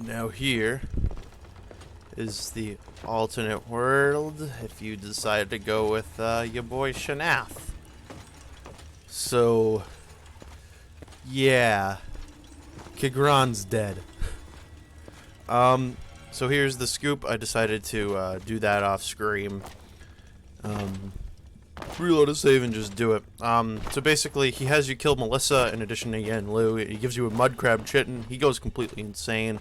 Now here is the alternate world if you decide to go with your boy Shanath. So, yeah, Kigran's dead. So here's the scoop. I decided to do that off screen. Reload a save and just do it. So basically, he has you kill Melissa in addition to Yen Lu. He gives you a mud crab chitin. He goes completely insane.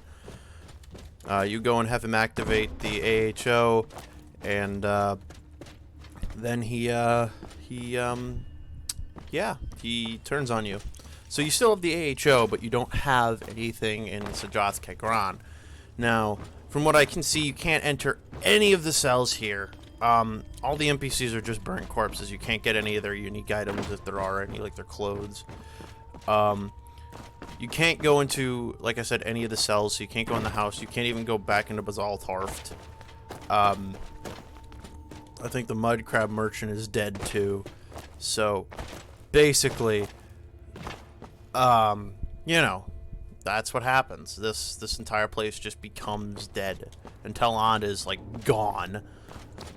You go and have him activate the AHO, and then he turns on you. So you still have the AHO, but you don't have anything in Sajoth Kagran. Now, from what I can see, you can't enter any of the cells here. All the NPCs are just burnt corpses. You can't get any of their unique items if there are any, like their clothes. You can't go into, like I said, any of the cells, so you can't go in the house. You can't even go back into Bazal Tarft. I think the Mud Crab Merchant is dead too. So, basically, you know, that's what happens. This entire place just becomes dead until Ond is, like, gone.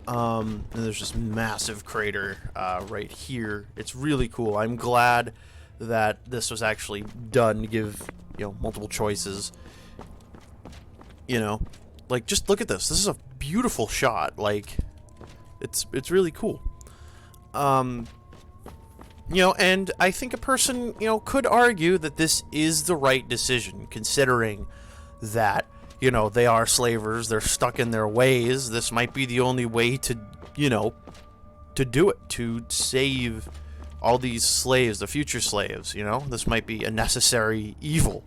And there's this massive crater right here. It's really cool. I'm glad that this was actually done to give, you know, multiple choices. You know, like, just look at this. This is a beautiful shot. Like, it's really cool. You know, and I think a person, you know, could argue that this is the right decision, considering that, you know, they are slavers, they're stuck in their ways. This might be the only way to, you know, to do it, to save all these slaves, the future slaves, you know? This might be a necessary evil.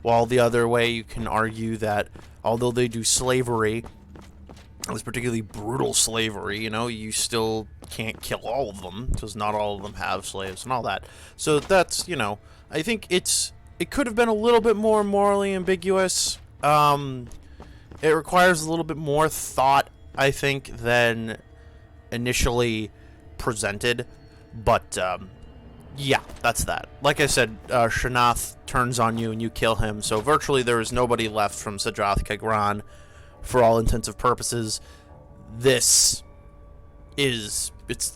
While the other way, you can argue that although they do slavery, this particularly brutal slavery, you know, you still can't kill all of them, because not all of them have slaves and all that. So that's, you know, I think it could have been a little bit more morally ambiguous. It requires a little bit more thought, I think, than initially presented. But, yeah, that's that. Like I said, Shanath turns on you and you kill him, so virtually there is nobody left from Sajoth Kagran. For all intensive purposes, it's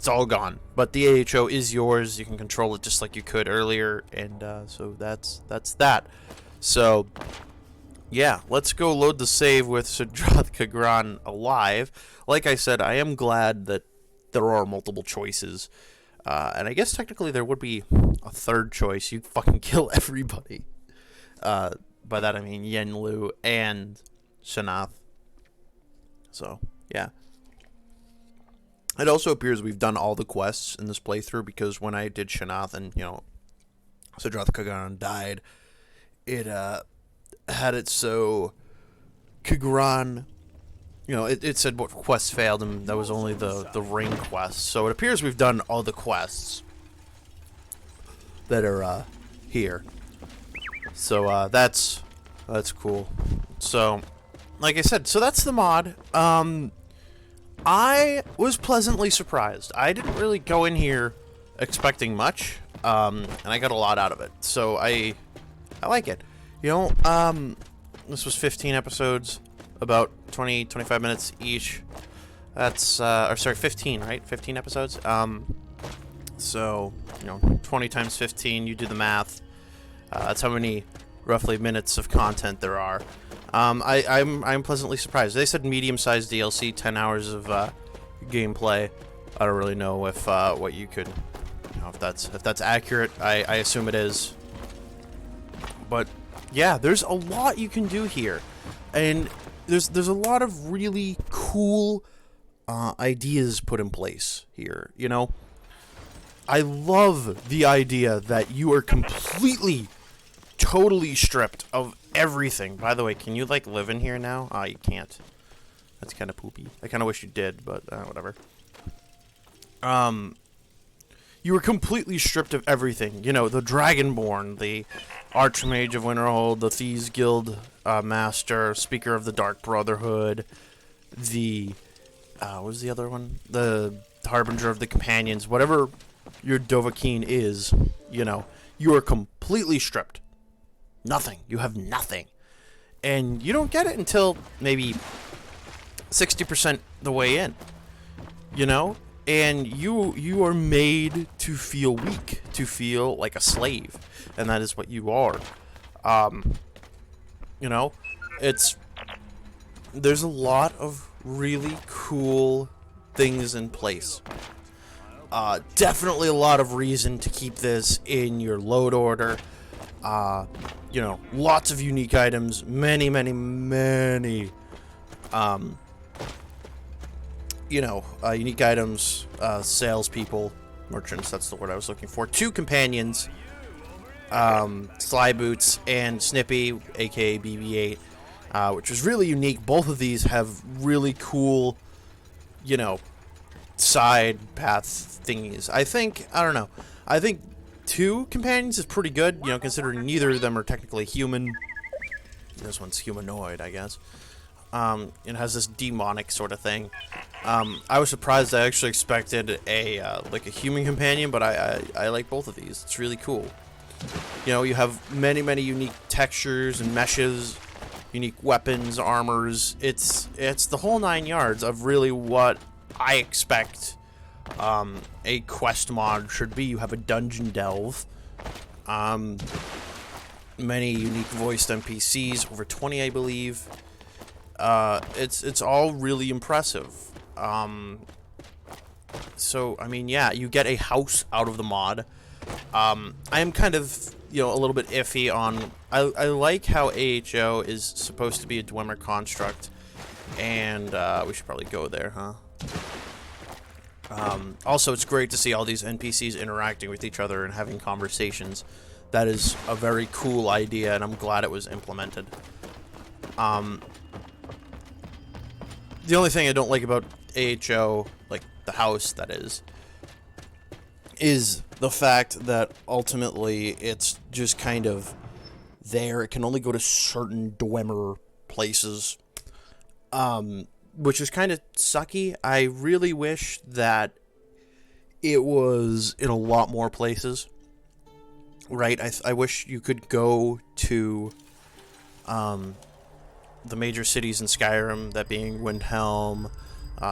all gone. But the AHO is yours. You can control it just like you could earlier, and so that's that. So, yeah, let's go load the save with Sajoth Kagran alive. Like I said, I am glad that there are multiple choices. And I guess technically there would be a third choice. You fucking kill everybody. By that I mean Yen Lu and Shanath. So, yeah. It also appears we've done all the quests in this playthrough, because when I did Shanath and, you know, Sajoth Kagran died, it had it so Kagran, you know, it said what quests failed, and that was only the ring quest. So it appears we've done all the quests that are here. So that's cool. So, like I said, so that's the mod. I was pleasantly surprised. I didn't really go in here expecting much, and I got a lot out of it. So I like it. You know, this was 15 episodes, about 20-25 minutes each. That's or sorry, 15, right? 15 episodes. So, you know, 20 times 15, you do the math. That's how many roughly minutes of content there are. I'm pleasantly surprised. They said medium-sized DLC, 10 hours of gameplay. I don't really know if what you could, you know, if that's accurate. I assume it is. But yeah, there's a lot you can do here, and there's a lot of really cool ideas put in place here. You know, I love the idea that you are completely, totally stripped of everything. By the way, can you, like, live in here now? Ah, you can't. That's kind of poopy. I kind of wish you did, but whatever. You were completely stripped of everything. You know, the Dragonborn, the Archmage of Winterhold, the Thieves Guild Master, Speaker of the Dark Brotherhood, the what was the other one? The Harbinger of the Companions. Whatever your Dovahkiin is, you know, you are completely stripped. Nothing. You have nothing. and you don't get it until maybe 60% the way in, you know? And you are made to feel weak, to feel like a slave, and that is what you are. You know, there's a lot of really cool things in place. Definitely a lot of reason to keep this in your load order. You know, lots of unique items, many, you know, unique items, salespeople, merchants, that's the word I was looking for. 2 companions, Sly Boots and Snippy, aka BB-8, which is really unique. Both of these have really cool, you know, side path thingies. I don't know. I think 2 companions is pretty good, you know, considering neither of them are technically human. This one's humanoid, I guess. It has this demonic sort of thing. I was surprised. I actually expected like a human companion, but I like both of these. It's really cool. You know, you have many unique textures and meshes, unique weapons, armors. It's the whole 9 yards of really what I expect a quest mod should be. You have a dungeon delve, many unique voiced NPCs, over 20 I believe. It's all really impressive. So I mean, yeah, you get a house out of the mod. I am kind of, you know, a little bit iffy on. I like how AHO is supposed to be a Dwemer construct, and we should probably go there, huh? Also, it's great to see all these NPCs interacting with each other and having conversations. That is a very cool idea, and I'm glad it was implemented. The only thing I don't like about AHO, like the house that is the fact that ultimately it's just kind of there. It can only go to certain Dwemer places, which is kind of sucky. I really wish that it was in a lot more places, right? I wish you could go to the major cities in Skyrim, that being Windhelm,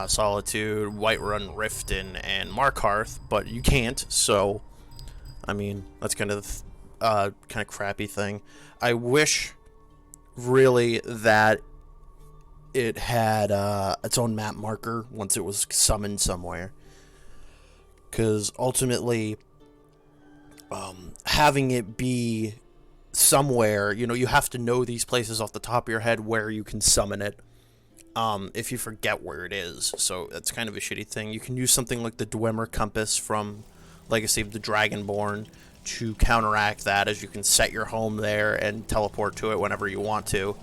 Solitude, Whiterun, Riften, and Markarth, but you can't. So, I mean, that's kind of crappy thing. I wish really that it had its own map marker once it was summoned somewhere, because ultimately, having it be somewhere, you know, you have to know these places off the top of your head where you can summon it, if you forget where it is. So that's kind of a shitty thing. You can use something like the Dwemer compass from Legacy of the Dragonborn to counteract that, as you can set your home there and teleport to it whenever you want to.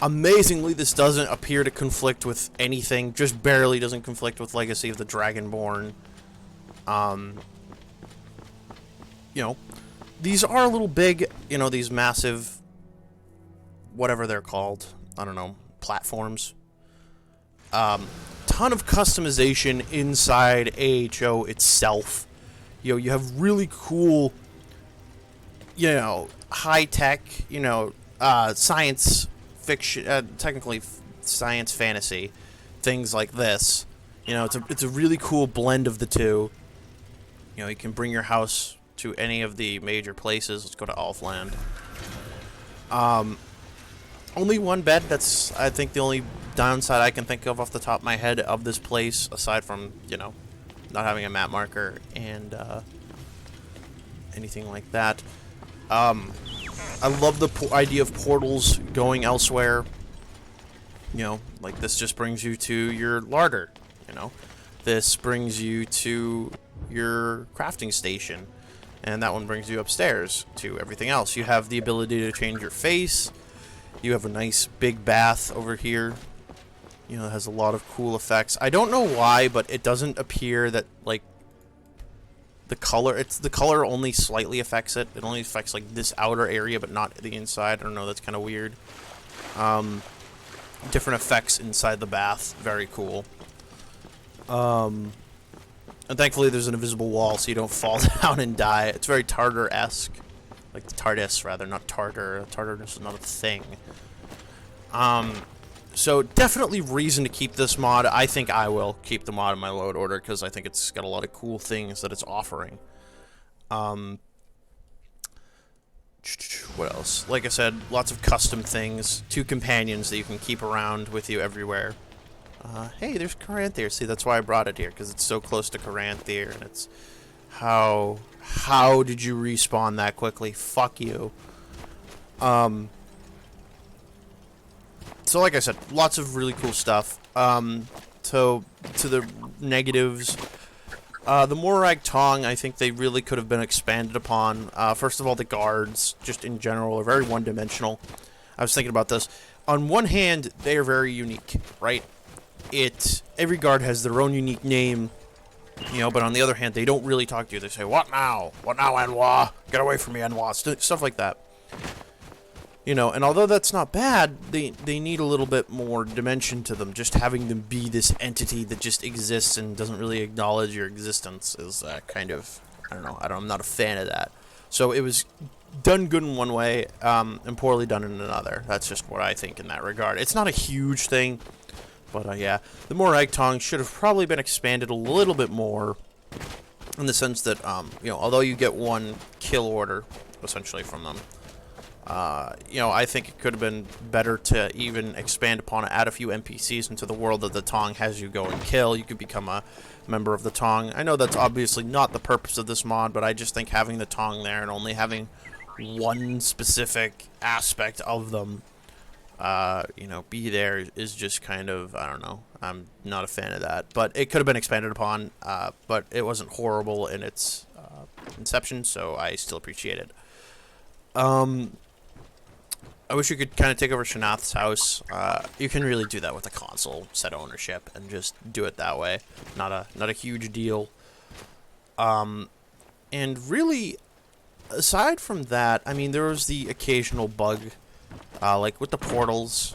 Amazingly, this doesn't appear to conflict with anything, just barely doesn't conflict with Legacy of the Dragonborn. You know, these are a little big, you know, these massive, whatever they're called, I don't know, platforms. Ton of customization inside AHO itself. You know, you have really cool, you know, high-tech, you know, science fiction, technically science fantasy, things like this. You know, it's a really cool blend of the two. You know, you can bring your house to any of the major places. Let's go to Alfland. Only one bed. That's, I think, the only downside I can think of off the top of my head of this place, aside from, you know, not having a map marker and anything like that. I love the idea of portals going elsewhere. You know, like this just brings you to your larder, you know. This brings you to your crafting station. And that one brings you upstairs to everything else. You have the ability to change your face. You have a nice big bath over here. You know, it has a lot of cool effects. I don't know why, but it doesn't appear that, like, the color only slightly affects it. It only affects, like, this outer area, but not the inside. I don't know, that's kind of weird. Different effects inside the bath. Very cool. And thankfully there's an invisible wall so you don't fall down and die. It's very Tartar-esque. Like the TARDIS, rather, not Tartar. Tartarus is not a thing. So definitely reason to keep this mod. I think I will keep the mod in my load order because I think it's got a lot of cool things that it's offering. What else? Like I said, lots of custom things. 2 companions that you can keep around with you everywhere. Hey, there's Caranthier. See, that's why I brought it here, because it's so close to Caranthier, and it's... How did you respawn that quickly? Fuck you. So like I said, lots of really cool stuff. So, to the negatives... the Morag Tong, I think they really could have been expanded upon. First of all, the guards, just in general, are very one-dimensional. I was thinking about this. On one hand, they are very unique, right? Every guard has their own unique name, you know, but on the other hand, they don't really talk to you. They say, "What now? What now, Anwa? Get away from me, Anwa." Stuff like that. You know, and although that's not bad, they need a little bit more dimension to them. Just having them be this entity that just exists and doesn't really acknowledge your existence is kind of, I don't know, I'm not a fan of that. So it was done good in one way, and poorly done in another. That's just what I think in that regard. It's not a huge thing, but yeah. The Morag Tong should have probably been expanded a little bit more, in the sense that, you know, although you get 1 kill order, essentially, from them, you know, I think it could have been better to even expand upon it, add a few NPCs into the world that the Tong has you go and kill. You could become a member of the Tong. I know that's obviously not the purpose of this mod, but I just think having the Tong there and only having 1 specific aspect of them, you know, be there is just kind of, I don't know. I'm not a fan of that. But it could have been expanded upon, but it wasn't horrible in its inception, so I still appreciate it. I wish you could kind of take over Shanath's house. You can really do that with a console set ownership and just do it that way. Not a huge deal. And really, aside from that, I mean, there was the occasional bug, like with the portals,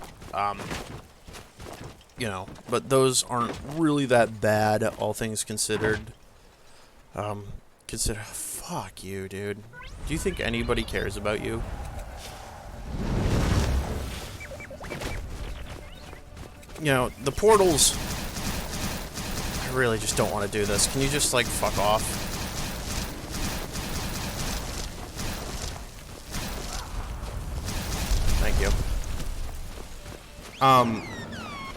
you know, but those aren't really that bad, all things considered. Fuck you, dude. Do you think anybody cares about you? You know, the portals... I really just don't want to do this. Can you just, like, fuck off? Thank you.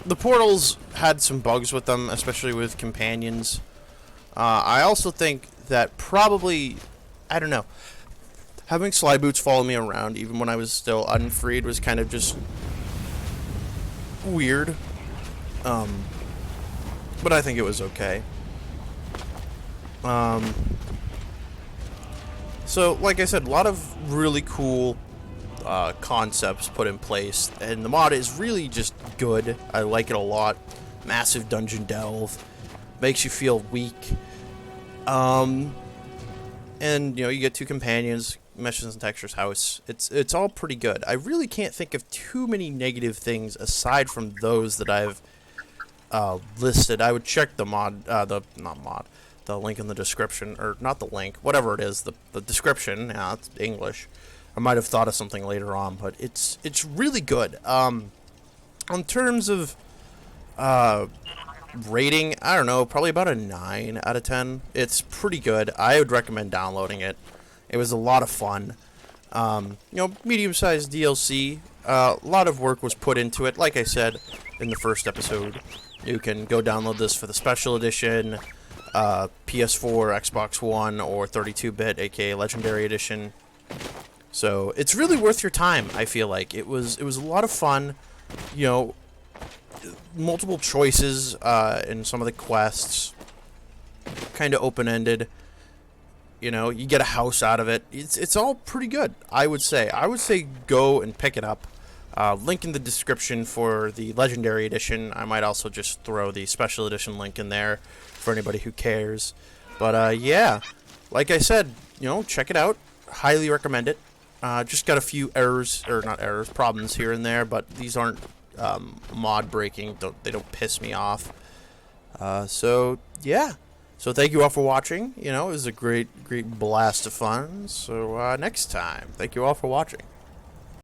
The portals had some bugs with them, especially with companions. I also think that probably... I don't know. Having Slyboots follow me around, even when I was still unfreed, was kind of just... weird. But I think it was okay. So, like I said, a lot of really cool concepts put in place, and the mod is really just good. I like it a lot. Massive dungeon delve. Makes you feel weak. And, you know, you get 2 companions, Meshes and Texture's house. It's all pretty good. I really can't think of too many negative things aside from those that I've listed. I would check the the link in the description, or not the link, whatever it is, the description. Yeah, it's English. I might have thought of something later on, but it's really good. In terms of rating, I don't know, probably about a 9 out of 10. It's pretty good. I would recommend downloading it. It was a lot of fun. You know, medium-sized DLC. A lot of work was put into it. Like I said in the first episode, you can go download this for the Special Edition, PS4, Xbox One, or 32-bit, aka Legendary Edition. So it's really worth your time, I feel like. It was a lot of fun. You know, multiple choices in some of the quests. Kind of open-ended. You know, you get a house out of it. It's all pretty good, I would say. I would say go and pick it up. Link in the description for the Legendary Edition. I might also just throw the Special Edition link in there for anybody who cares. But, yeah, like I said, you know, check it out. Highly recommend it. Just got a few errors, or not errors, problems here and there, but these aren't mod breaking. They don't piss me off. So, yeah. So thank you all for watching. You know, it was a great blast of fun. So next time, thank you all for watching.